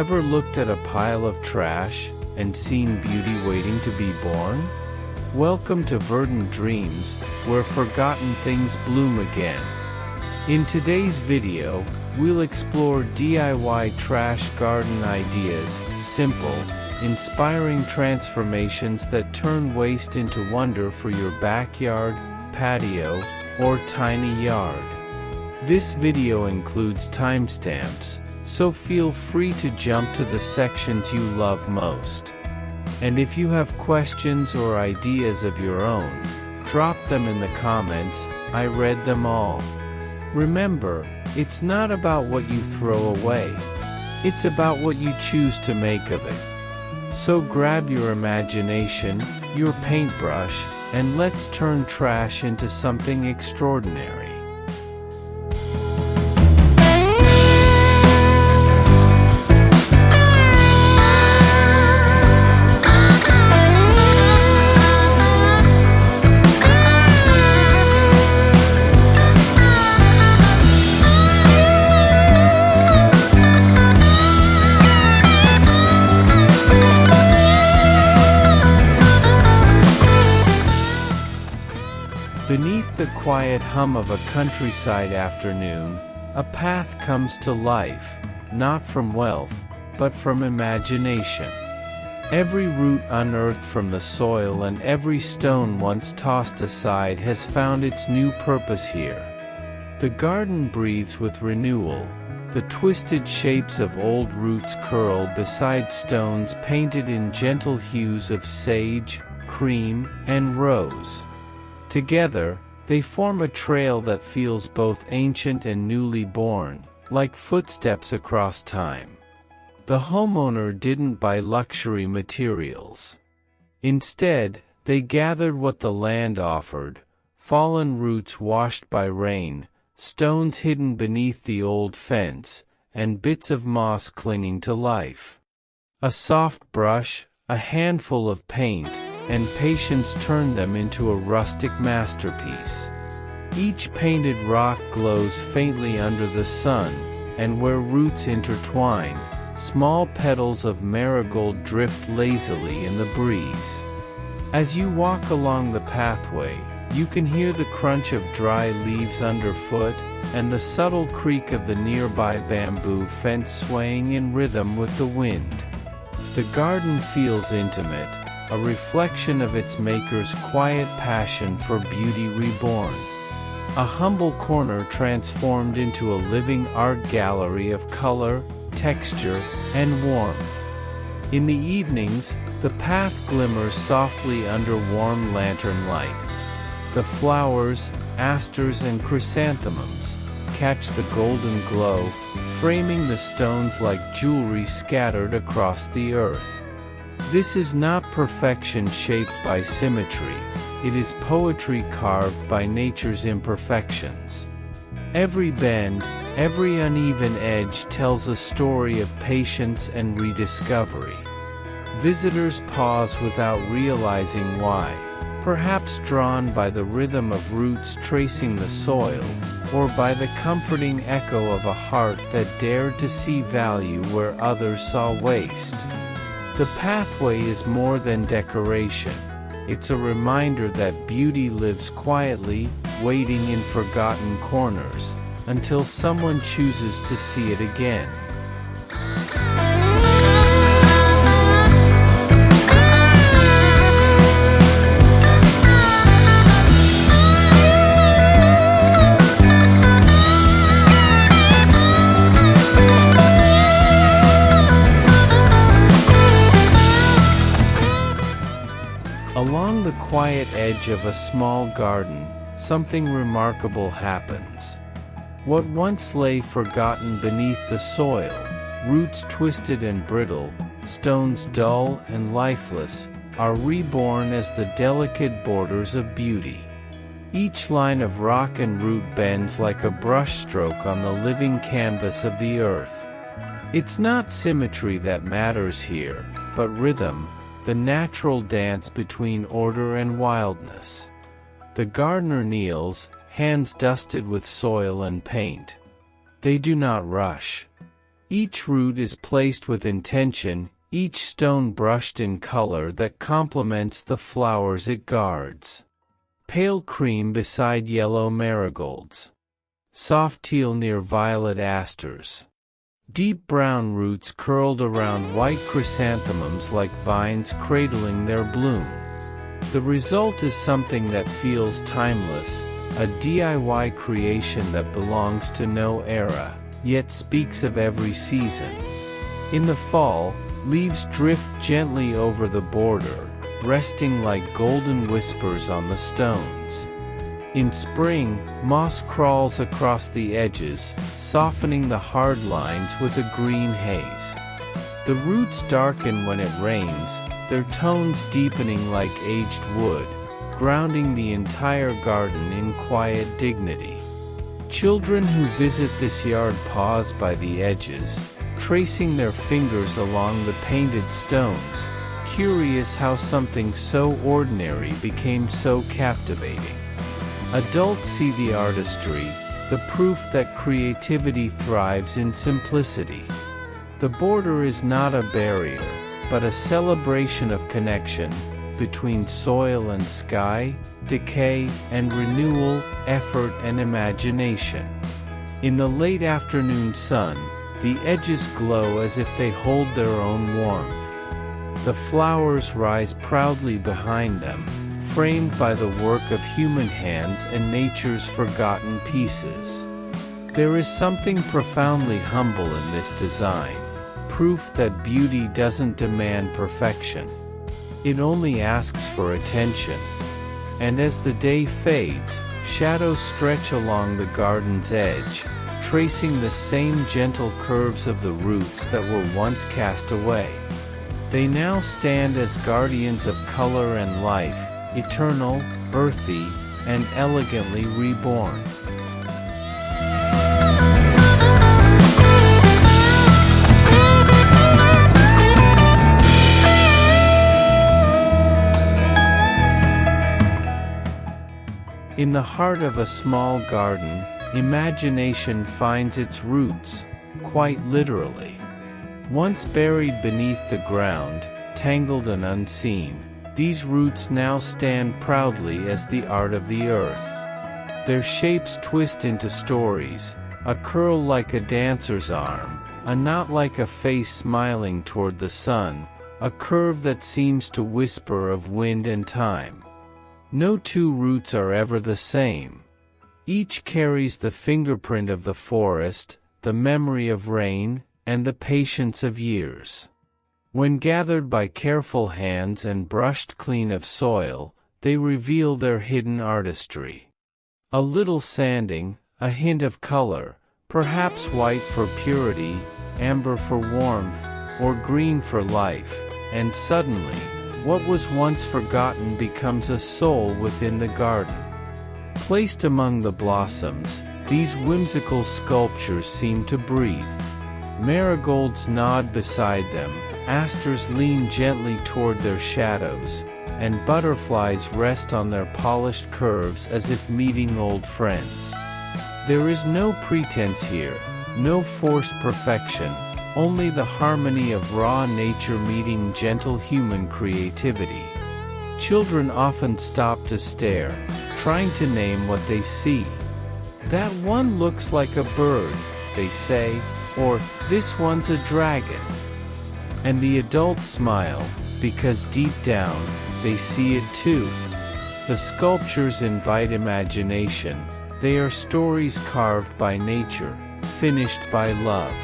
Ever looked at a pile of trash and seen beauty waiting to be born? Welcome to Verdant Dreams, where forgotten things bloom again. In today's video, we'll explore DIY trash garden ideas, simple, inspiring transformations that turn waste into wonder for your backyard, patio, or tiny yard. This video includes timestamps, so feel free to jump to the sections you love most. And if you have questions or ideas of your own, drop them in the comments. I read them all. Remember, it's not about what you throw away. It's about what you choose to make of it. So grab your imagination, your paintbrush, and let's turn trash into something extraordinary. Beneath the quiet hum of a countryside afternoon, a path comes to life, not from wealth, but from imagination. Every root unearthed from the soil and every stone once tossed aside has found its new purpose here. The garden breathes with renewal. The twisted shapes of old roots curl beside stones painted in gentle hues of sage, cream, and rose. Together, they form a trail that feels both ancient and newly born, like footsteps across time. The homeowner didn't buy luxury materials. Instead, they gathered what the land offered: fallen roots washed by rain, stones hidden beneath the old fence, and bits of moss clinging to life. A soft brush, a handful of paint, and patience turned them into a rustic masterpiece. Each painted rock glows faintly under the sun, and where roots intertwine, small petals of marigold drift lazily in the breeze. As you walk along the pathway, you can hear the crunch of dry leaves underfoot, and the subtle creak of the nearby bamboo fence swaying in rhythm with the wind. The garden feels intimate, a reflection of its maker's quiet passion for beauty reborn. A humble corner transformed into a living art gallery of color, texture, and warmth. In the evenings, the path glimmers softly under warm lantern light. The flowers, asters and chrysanthemums, catch the golden glow, framing the stones like jewelry scattered across the earth. This is not perfection shaped by symmetry, it is poetry carved by nature's imperfections. Every bend, every uneven edge tells a story of patience and rediscovery. Visitors pause without realizing why, perhaps drawn by the rhythm of roots tracing the soil, or by the comforting echo of a heart that dared to see value where others saw waste. The pathway is more than decoration. It's a reminder that beauty lives quietly, waiting in forgotten corners, until someone chooses to see it again. Along the quiet edge of a small garden, something remarkable happens. What once lay forgotten beneath the soil, roots twisted and brittle, stones dull and lifeless, are reborn as the delicate borders of beauty. Each line of rock and root bends like a brushstroke on the living canvas of the earth. It's not symmetry that matters here, but rhythm, the natural dance between order and wildness. The gardener kneels, hands dusted with soil and paint. They do not rush. Each root is placed with intention, each stone brushed in color that complements the flowers it guards. Pale cream beside yellow marigolds. Soft teal near violet asters. Deep brown roots curled around white chrysanthemums like vines cradling their bloom. The result is something that feels timeless, a DIY creation that belongs to no era, yet speaks of every season. In the fall, leaves drift gently over the border, resting like golden whispers on the stones. In spring, moss crawls across the edges, softening the hard lines with a green haze. The roots darken when it rains, their tones deepening like aged wood, grounding the entire garden in quiet dignity. Children who visit this yard pause by the edges, tracing their fingers along the painted stones, curious how something so ordinary became so captivating. Adults see the artistry, the proof that creativity thrives in simplicity. The border is not a barrier, but a celebration of connection between soil and sky, decay and renewal, effort and imagination. In the late afternoon sun, the edges glow as if they hold their own warmth. The flowers rise proudly behind them, framed by the work of human hands and nature's forgotten pieces. There is something profoundly humble in this design, proof that beauty doesn't demand perfection. It only asks for attention. And as the day fades, shadows stretch along the garden's edge, tracing the same gentle curves of the roots that were once cast away. They now stand as guardians of color and life, eternal, earthy, and elegantly reborn. In the heart of a small garden, imagination finds its roots, quite literally. Once buried beneath the ground, tangled and unseen, these roots now stand proudly as the art of the earth. Their shapes twist into stories, a curl like a dancer's arm, a knot like a face smiling toward the sun, a curve that seems to whisper of wind and time. No two roots are ever the same. Each carries the fingerprint of the forest, the memory of rain, and the patience of years. When gathered by careful hands and brushed clean of soil, they reveal their hidden artistry. A little sanding, a hint of color, perhaps white for purity, amber for warmth, or green for life, and suddenly, what was once forgotten becomes a soul within the garden. Placed among the blossoms, these whimsical sculptures seem to breathe. Marigolds nod beside them, asters lean gently toward their shadows, and butterflies rest on their polished curves as if meeting old friends. There is no pretense here, no forced perfection, only the harmony of raw nature meeting gentle human creativity. Children often stop to stare, trying to name what they see. "That one looks like a bird," they say, or "this one's a dragon." And the adults smile, because deep down, they see it too. The sculptures invite imagination, they are stories carved by nature, finished by love.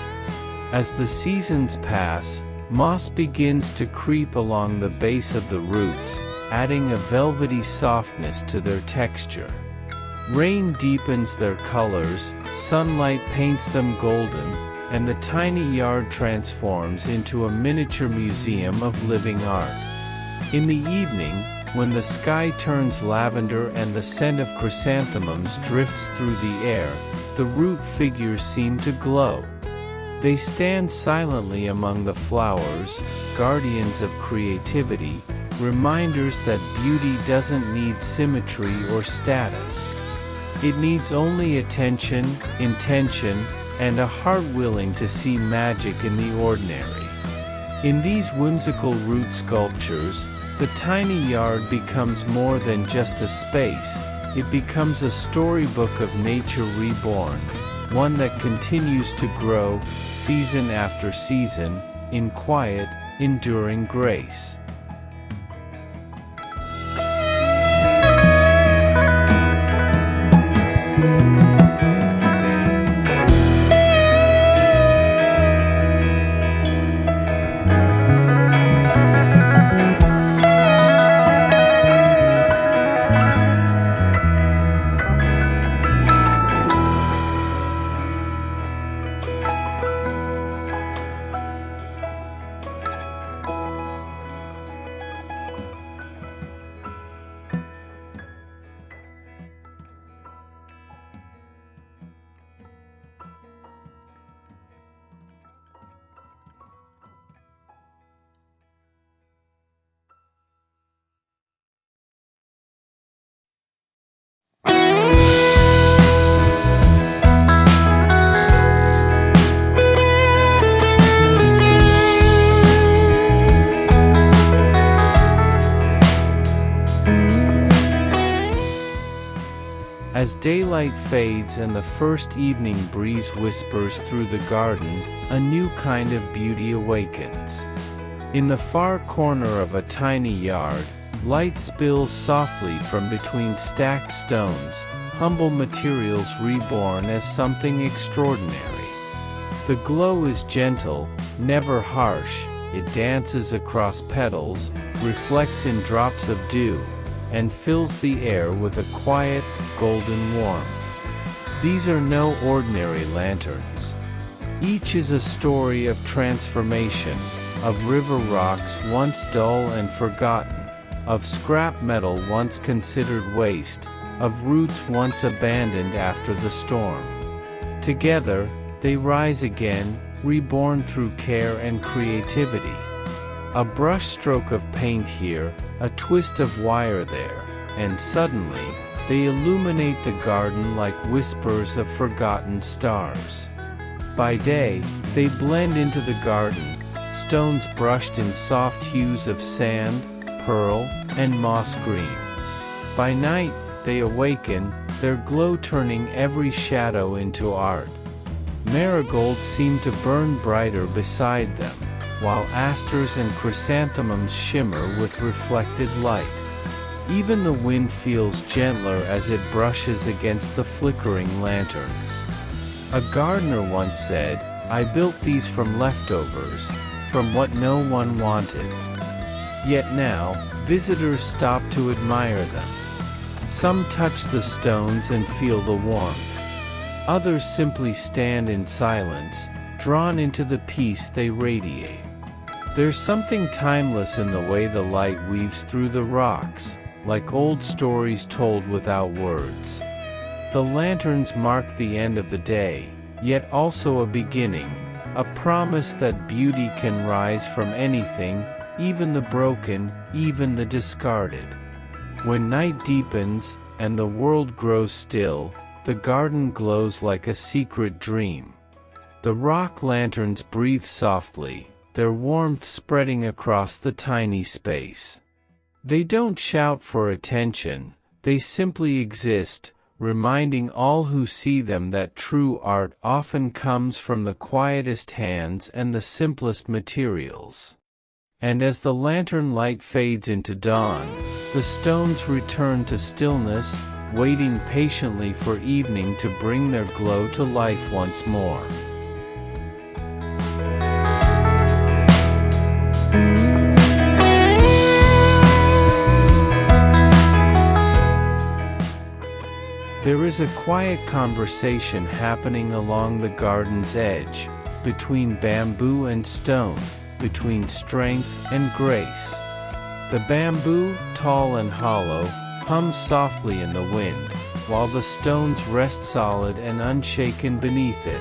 As the seasons pass, moss begins to creep along the base of the roots, adding a velvety softness to their texture. Rain deepens their colors, sunlight paints them golden, and the tiny yard transforms into a miniature museum of living art. In the evening, when the sky turns lavender and the scent of chrysanthemums drifts through the air, the root figures seem to glow. They stand silently among the flowers, guardians of creativity, reminders that beauty doesn't need symmetry or status. It needs only attention, intention, and a heart willing to see magic in the ordinary. In these whimsical root sculptures, the tiny yard becomes more than just a space, it becomes a storybook of nature reborn, one that continues to grow, season after season, in quiet, enduring grace. As daylight fades and the first evening breeze whispers through the garden, a new kind of beauty awakens. In the far corner of a tiny yard, light spills softly from between stacked stones, humble materials reborn as something extraordinary. The glow is gentle, never harsh, it dances across petals, reflects in drops of dew, and fills the air with a quiet, golden warmth. These are no ordinary lanterns. Each is a story of transformation, of river rocks once dull and forgotten, of scrap metal once considered waste, of roots once abandoned after the storm. Together, they rise again, reborn through care and creativity. A brush stroke of paint here, a twist of wire there, and suddenly, they illuminate the garden like whispers of forgotten stars. By day, they blend into the garden, stones brushed in soft hues of sand, pearl, and moss green. By night, they awaken, their glow turning every shadow into art. Marigolds seem to burn brighter beside them, while asters and chrysanthemums shimmer with reflected light. Even the wind feels gentler as it brushes against the flickering lanterns. A gardener once said, "I built these from leftovers, from what no one wanted." Yet now, visitors stop to admire them. Some touch the stones and feel the warmth. Others simply stand in silence, drawn into the peace they radiate. There's something timeless in the way the light weaves through the rocks, like old stories told without words. The lanterns mark the end of the day, yet also a beginning, a promise that beauty can rise from anything, even the broken, even the discarded. When night deepens, and the world grows still, the garden glows like a secret dream. The rock lanterns breathe softly, their warmth spreading across the tiny space. They don't shout for attention, they simply exist, reminding all who see them that true art often comes from the quietest hands and the simplest materials. And as the lantern light fades into dawn, the stones return to stillness, waiting patiently for evening to bring their glow to life once more. There is a quiet conversation happening along the garden's edge, between bamboo and stone, between strength and grace. The bamboo, tall and hollow, hums softly in the wind, while the stones rest solid and unshaken beneath it.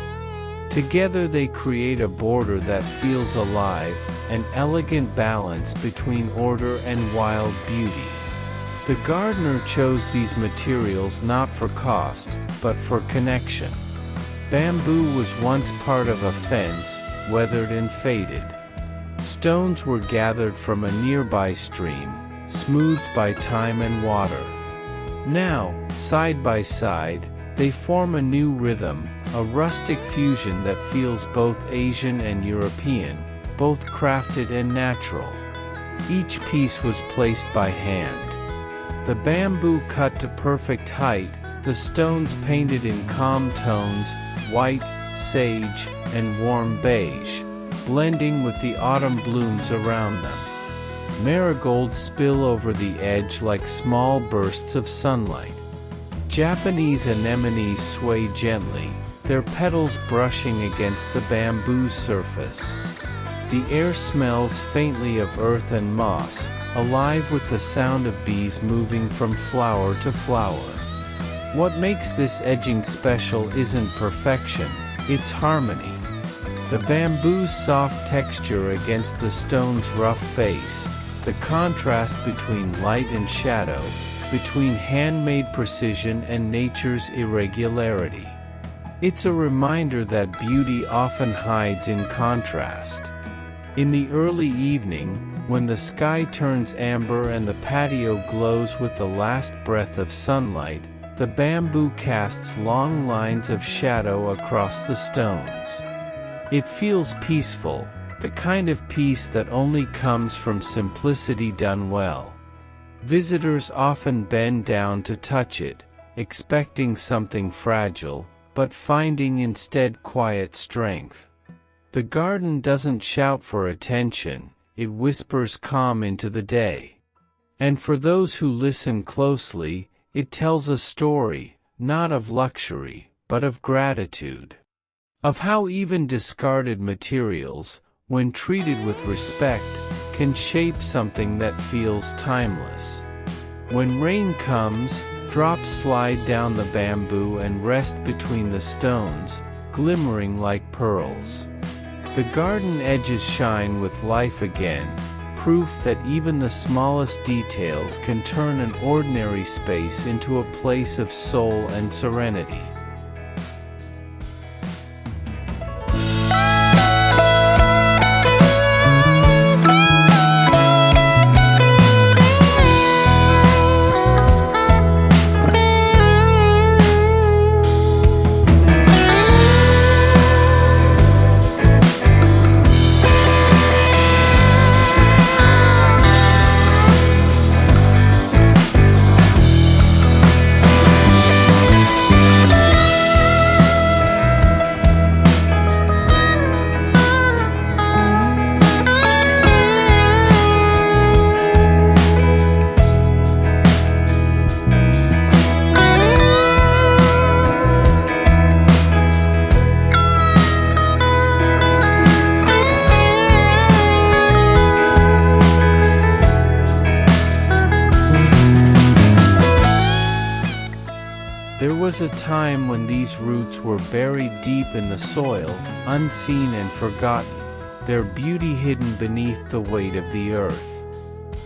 Together they create a border that feels alive, an elegant balance between order and wild beauty. The gardener chose these materials not for cost, but for connection. Bamboo was once part of a fence, weathered and faded. Stones were gathered from a nearby stream, smoothed by time and water. Now, side by side, they form a new rhythm, a rustic fusion that feels both Asian and European, both crafted and natural. Each piece was placed by hand. The bamboo cut to perfect height, the stones painted in calm tones, white, sage, and warm beige, blending with the autumn blooms around them. Marigolds spill over the edge like small bursts of sunlight. Japanese anemones sway gently, their petals brushing against the bamboo's surface. The air smells faintly of earth and moss, alive with the sound of bees moving from flower to flower. What makes this edging special isn't perfection, it's harmony. The bamboo's soft texture against the stone's rough face, the contrast between light and shadow, between handmade precision and nature's irregularity. It's a reminder that beauty often hides in contrast. In the early evening, when the sky turns amber and the patio glows with the last breath of sunlight, the bamboo casts long lines of shadow across the stones. It feels peaceful, the kind of peace that only comes from simplicity done well. Visitors often bend down to touch it, expecting something fragile, but finding instead quiet strength. The garden doesn't shout for attention, it whispers calm into the day. And for those who listen closely, it tells a story, not of luxury, but of gratitude. Of how even discarded materials, when treated with respect, can shape something that feels timeless. When rain comes, drops slide down the bamboo and rest between the stones, glimmering like pearls. The garden edges shine with life again, proof that even the smallest details can turn an ordinary space into a place of soul and serenity. There was a time when these roots were buried deep in the soil, unseen and forgotten, their beauty hidden beneath the weight of the earth.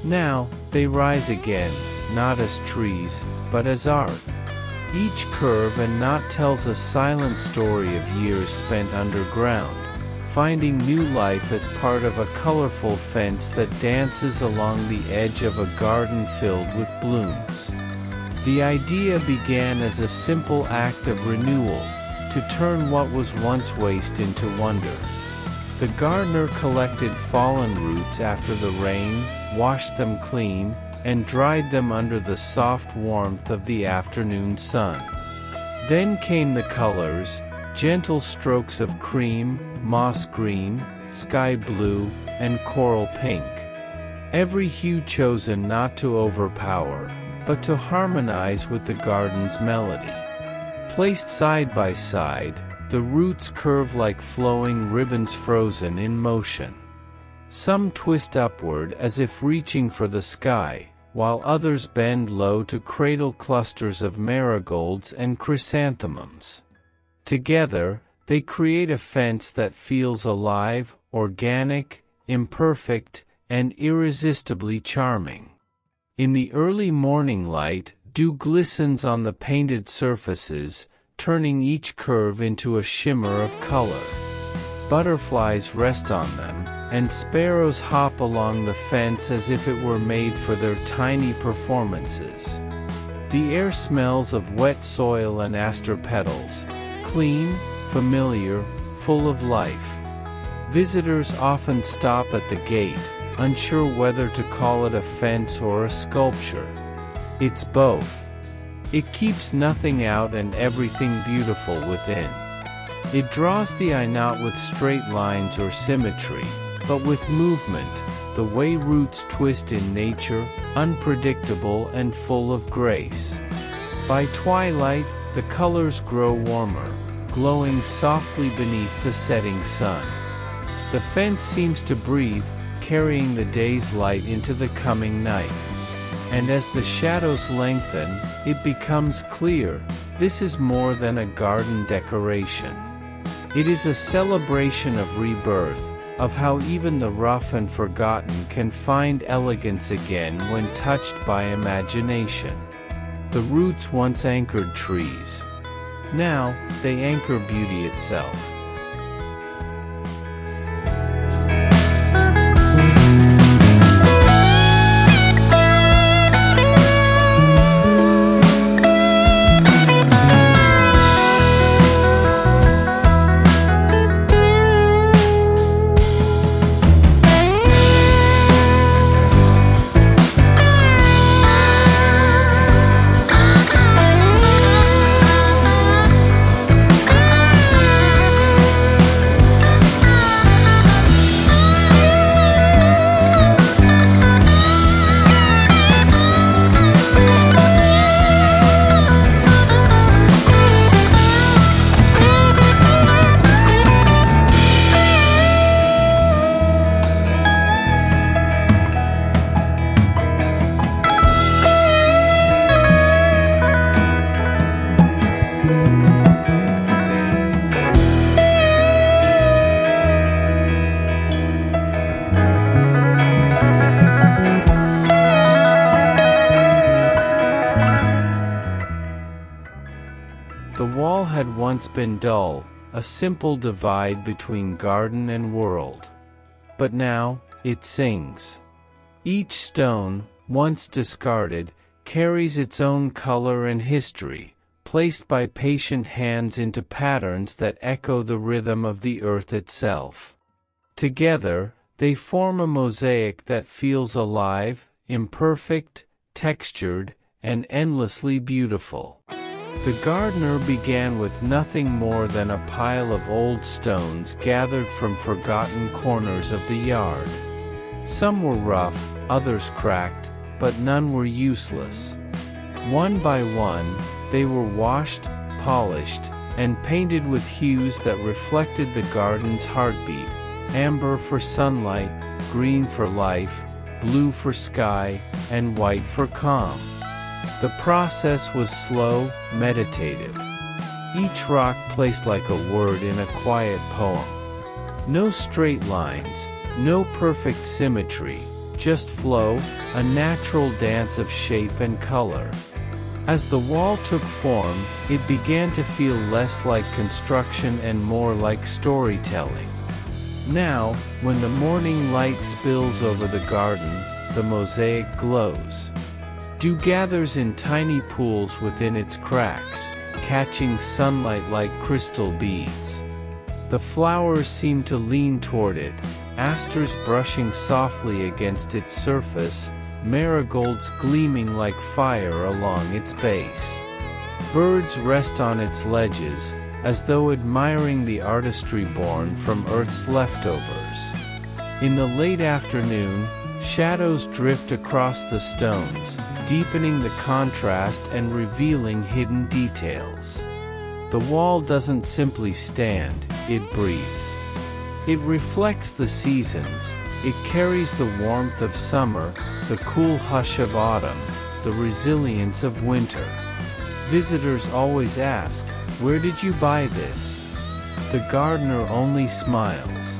Now, they rise again, not as trees, but as art. Each curve and knot tells a silent story of years spent underground, finding new life as part of a colorful fence that dances along the edge of a garden filled with blooms. The idea began as a simple act of renewal, to turn what was once waste into wonder. The gardener collected fallen roots after the rain, washed them clean, and dried them under the soft warmth of the afternoon sun. Then came the colors, gentle strokes of cream, moss green, sky blue, and coral pink. Every hue chosen not to overpower, but to harmonize with the garden's melody. Placed side by side, the roots curve like flowing ribbons frozen in motion. Some twist upward as if reaching for the sky, while others bend low to cradle clusters of marigolds and chrysanthemums. Together, they create a fence that feels alive, organic, imperfect, and irresistibly charming. In the early morning light, dew glistens on the painted surfaces, turning each curve into a shimmer of color. Butterflies rest on them, and sparrows hop along the fence as if it were made for their tiny performances. The air smells of wet soil and aster petals, clean, familiar, full of life. Visitors often stop at the gate, unsure whether to call it a fence or a sculpture. It's both. It keeps nothing out and everything beautiful within. It draws the eye not with straight lines or symmetry, but with movement, the way roots twist in nature, unpredictable and full of grace. By twilight, the colors grow warmer, glowing softly beneath the setting sun. The fence seems to breathe, carrying the day's light into the coming night. And as the shadows lengthen, it becomes clear, this is more than a garden decoration. It is a celebration of rebirth, of how even the rough and forgotten can find elegance again when touched by imagination. The roots once anchored trees. Now, they anchor beauty itself. The wall had once been dull, a simple divide between garden and world. But now, it sings. Each stone, once discarded, carries its own color and history, placed by patient hands into patterns that echo the rhythm of the earth itself. Together, they form a mosaic that feels alive, imperfect, textured, and endlessly beautiful. The gardener began with nothing more than a pile of old stones gathered from forgotten corners of the yard. Some were rough, others cracked, but none were useless. One by one, they were washed, polished, and painted with hues that reflected the garden's heartbeat: amber for sunlight, green for life, blue for sky, and white for calm. The process was slow, meditative. Each rock placed like a word in a quiet poem. No straight lines, no perfect symmetry, just flow, a natural dance of shape and color. As the wall took form, it began to feel less like construction and more like storytelling. Now, when the morning light spills over the garden, the mosaic glows. Dew gathers in tiny pools within its cracks, catching sunlight like crystal beads. The flowers seem to lean toward it, asters brushing softly against its surface, marigolds gleaming like fire along its base. Birds rest on its ledges, as though admiring the artistry born from Earth's leftovers. In the late afternoon, shadows drift across the stones, deepening the contrast and revealing hidden details. The wall doesn't simply stand, it breathes. It reflects the seasons, it carries the warmth of summer, the cool hush of autumn, the resilience of winter. Visitors always ask, "Where did you buy this?" The gardener only smiles.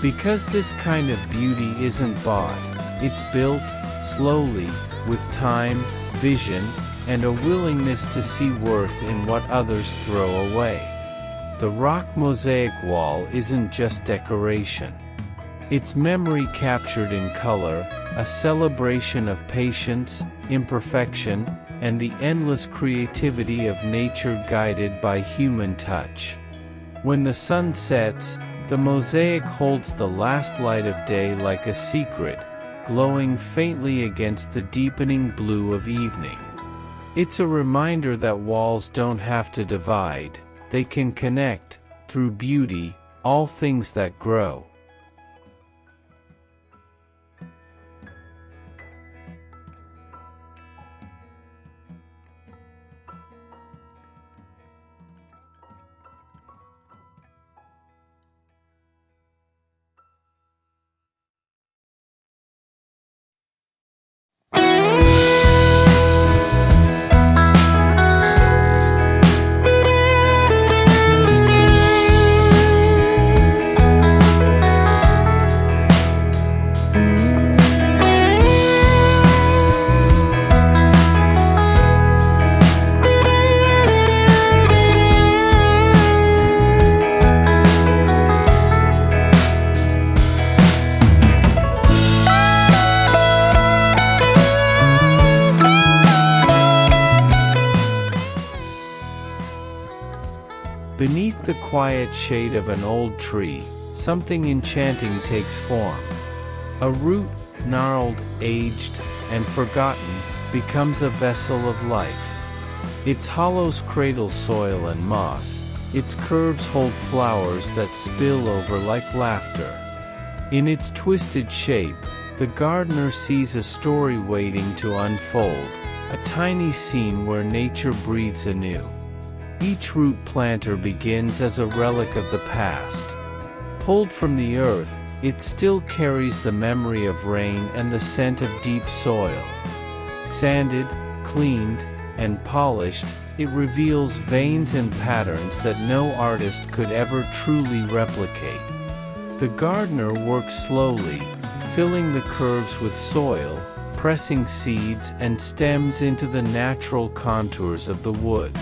Because this kind of beauty isn't bought, it's built, slowly, with time, vision, and a willingness to see worth in what others throw away. The rock mosaic wall isn't just decoration. It's memory captured in color, a celebration of patience, imperfection, and the endless creativity of nature guided by human touch. When the sun sets, the mosaic holds the last light of day like a secret, glowing faintly against the deepening blue of evening. It's a reminder that walls don't have to divide, they can connect, through beauty, all things that grow. Beneath the quiet shade of an old tree, something enchanting takes form. A root, gnarled, aged, and forgotten, becomes a vessel of life. Its hollows cradle soil and moss, its curves hold flowers that spill over like laughter. In its twisted shape, the gardener sees a story waiting to unfold, a tiny scene where nature breathes anew. Each root planter begins as a relic of the past. Pulled from the earth, it still carries the memory of rain and the scent of deep soil. Sanded, cleaned, and polished, it reveals veins and patterns that no artist could ever truly replicate. The gardener works slowly, filling the curves with soil, pressing seeds and stems into the natural contours of the wood.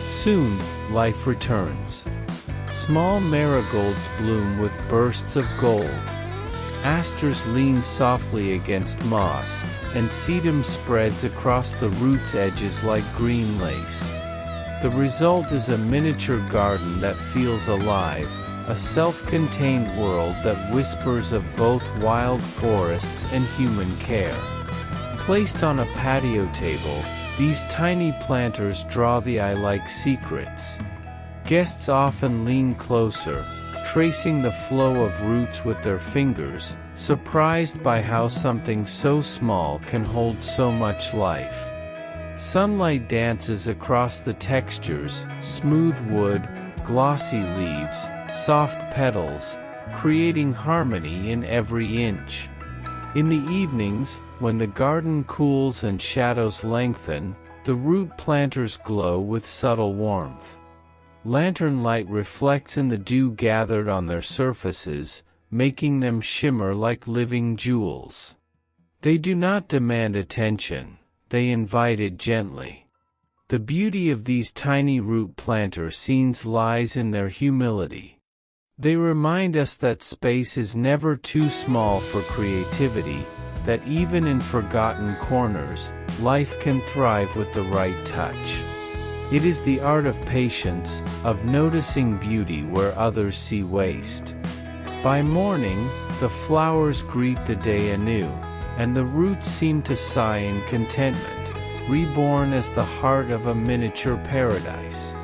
Soon, life returns. Small marigolds bloom with bursts of gold. Asters lean softly against moss, and sedum spreads across the root's edges like green lace. The result is a miniature garden that feels alive, a self-contained world that whispers of both wild forests and human care. Placed on a patio table, these tiny planters draw the eye like secrets. Guests often lean closer, tracing the flow of roots with their fingers, surprised by how something so small can hold so much life. Sunlight dances across the textures, smooth wood, glossy leaves, soft petals, creating harmony in every inch. In the evenings, when the garden cools and shadows lengthen, the root planters glow with subtle warmth. Lantern light reflects in the dew gathered on their surfaces, making them shimmer like living jewels. They do not demand attention, they invite it gently. The beauty of these tiny root planter scenes lies in their humility. They remind us that space is never too small for creativity, that even in forgotten corners, life can thrive with the right touch. It is the art of patience, of noticing beauty where others see waste. By morning, the flowers greet the day anew, and the roots seem to sigh in contentment, reborn as the heart of a miniature paradise.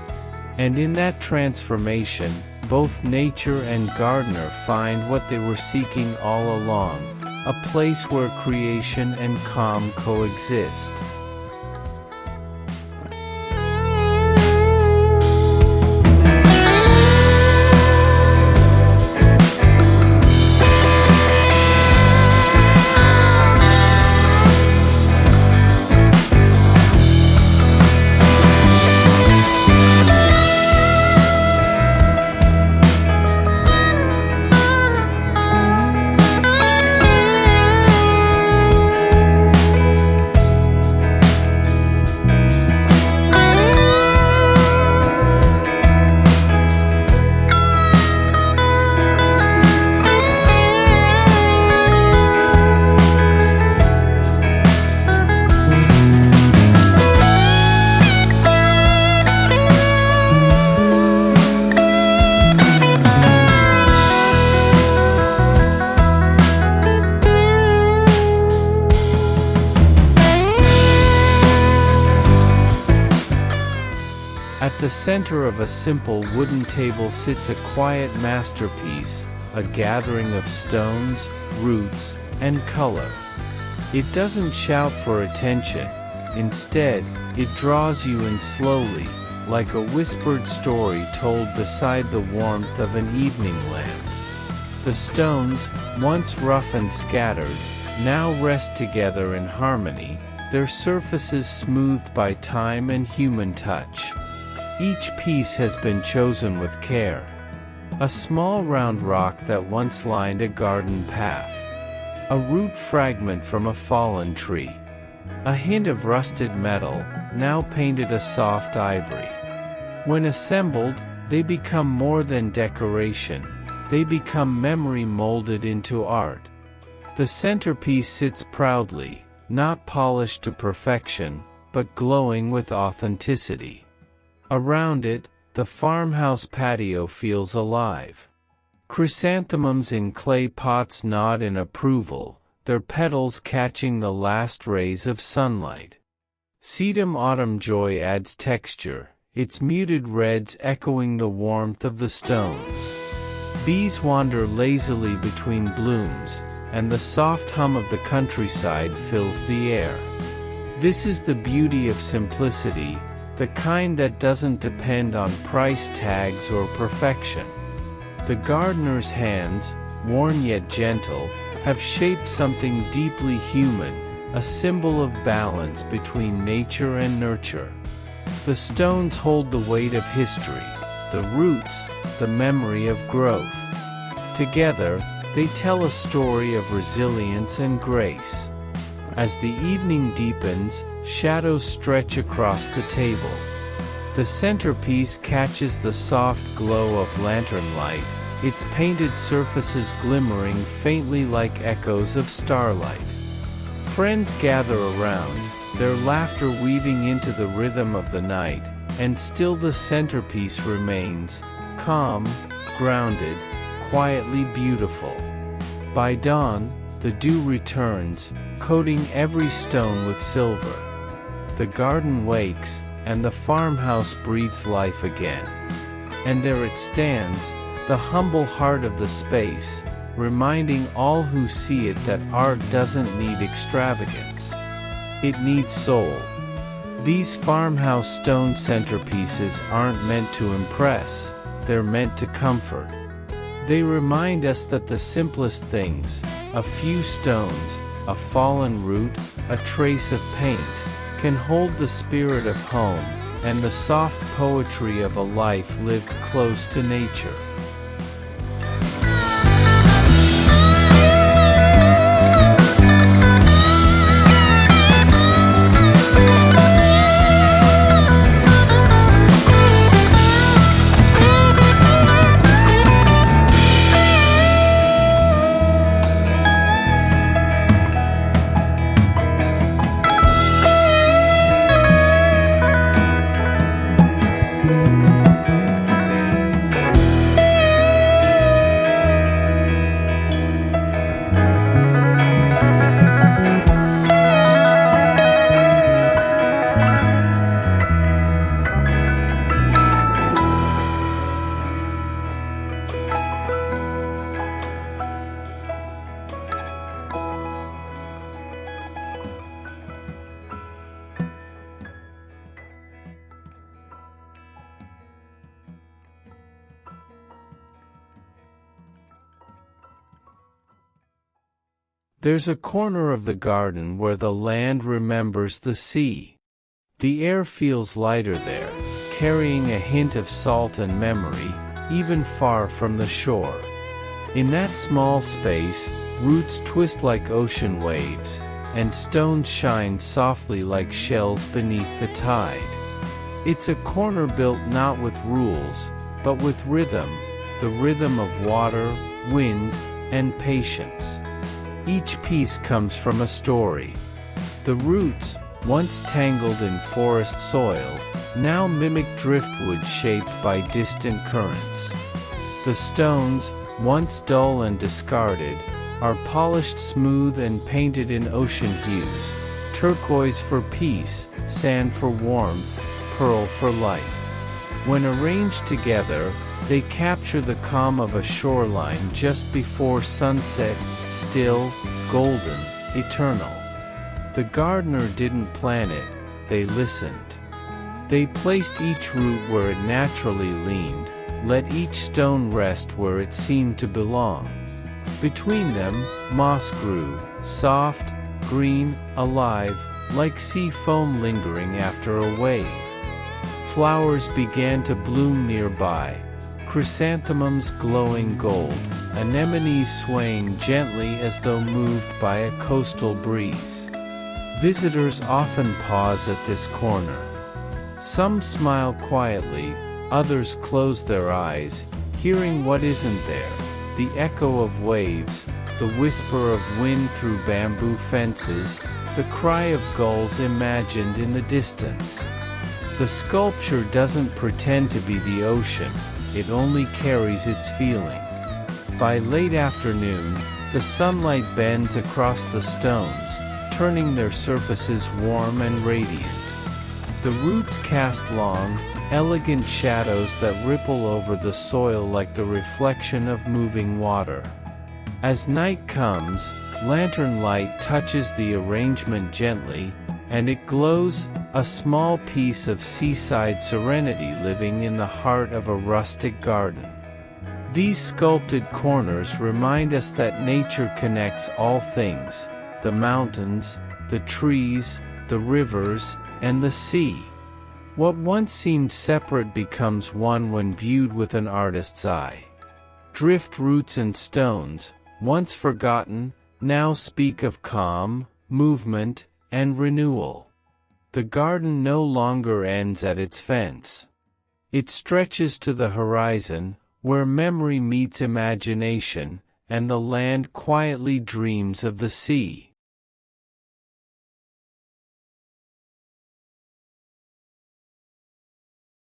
And in that transformation, both nature and gardener find what they were seeking all along, a place where creation and calm coexist. At the center of a simple wooden table sits a quiet masterpiece, a gathering of stones, roots, and color. It doesn't shout for attention. Instead, it draws you in slowly, like a whispered story told beside the warmth of an evening lamp. The stones, once rough and scattered, now rest together in harmony, their surfaces smoothed by time and human touch. Each piece has been chosen with care. A small round rock that once lined a garden path. A root fragment from a fallen tree. A hint of rusted metal, now painted a soft ivory. When assembled, they become more than decoration. They become memory molded into art. The centerpiece sits proudly, not polished to perfection, but glowing with authenticity. Around it, the farmhouse patio feels alive. Chrysanthemums in clay pots nod in approval, their petals catching the last rays of sunlight. Sedum Autumn Joy adds texture, its muted reds echoing the warmth of the stones. Bees wander lazily between blooms, and the soft hum of the countryside fills the air. This is the beauty of simplicity, the kind that doesn't depend on price tags or perfection. The gardener's hands, worn yet gentle, have shaped something deeply human, a symbol of balance between nature and nurture. The stones hold the weight of history, the roots, the memory of growth. Together, they tell a story of resilience and grace. As the evening deepens, shadows stretch across the table. The centerpiece catches the soft glow of lantern light, its painted surfaces glimmering faintly like echoes of starlight. Friends gather around, their laughter weaving into the rhythm of the night, and still the centerpiece remains, calm, grounded, quietly beautiful. By dawn, the dew returns, coating every stone with silver. The garden wakes, and the farmhouse breathes life again. And there it stands, the humble heart of the space, reminding all who see it that art doesn't need extravagance. It needs soul. These farmhouse stone centerpieces aren't meant to impress, they're meant to comfort. They remind us that the simplest things, a few stones, a fallen root, a trace of paint, can hold the spirit of home, and the soft poetry of a life lived close to nature. There's a corner of the garden where the land remembers the sea. The air feels lighter there, carrying a hint of salt and memory, even far from the shore. In that small space, roots twist like ocean waves, and stones shine softly like shells beneath the tide. It's a corner built not with rules, but with rhythm, the rhythm of water, wind, and patience. Each piece comes from a story. The roots, once tangled in forest soil, now mimic driftwood shaped by distant currents. The stones, once dull and discarded, are polished smooth and painted in ocean hues, turquoise for peace, sand for warmth, pearl for light. When arranged together, they capture the calm of a shoreline just before sunset, still, golden, eternal. The gardener didn't plan it, they listened. They placed each root where it naturally leaned, let each stone rest where it seemed to belong. Between them, moss grew, soft, green, alive, like sea foam lingering after a wave. Flowers began to bloom nearby, chrysanthemums glowing gold, anemones swaying gently as though moved by a coastal breeze. Visitors often pause at this corner. Some smile quietly, others close their eyes, hearing what isn't there, the echo of waves, the whisper of wind through bamboo fences, the cry of gulls imagined in the distance. The sculpture doesn't pretend to be the ocean, it only carries its feeling. By late afternoon, the sunlight bends across the stones, turning their surfaces warm and radiant. The roots cast long, elegant shadows that ripple over the soil like the reflection of moving water. As night comes, lantern light touches the arrangement gently, and it glows, a small piece of seaside serenity living in the heart of a rustic garden. These sculpted corners remind us that nature connects all things, the mountains, the trees, the rivers, and the sea. What once seemed separate becomes one when viewed with an artist's eye. Drift roots and stones, once forgotten, now speak of calm, movement, and renewal. The garden no longer ends at its fence. It stretches to the horizon, where memory meets imagination, and the land quietly dreams of the sea.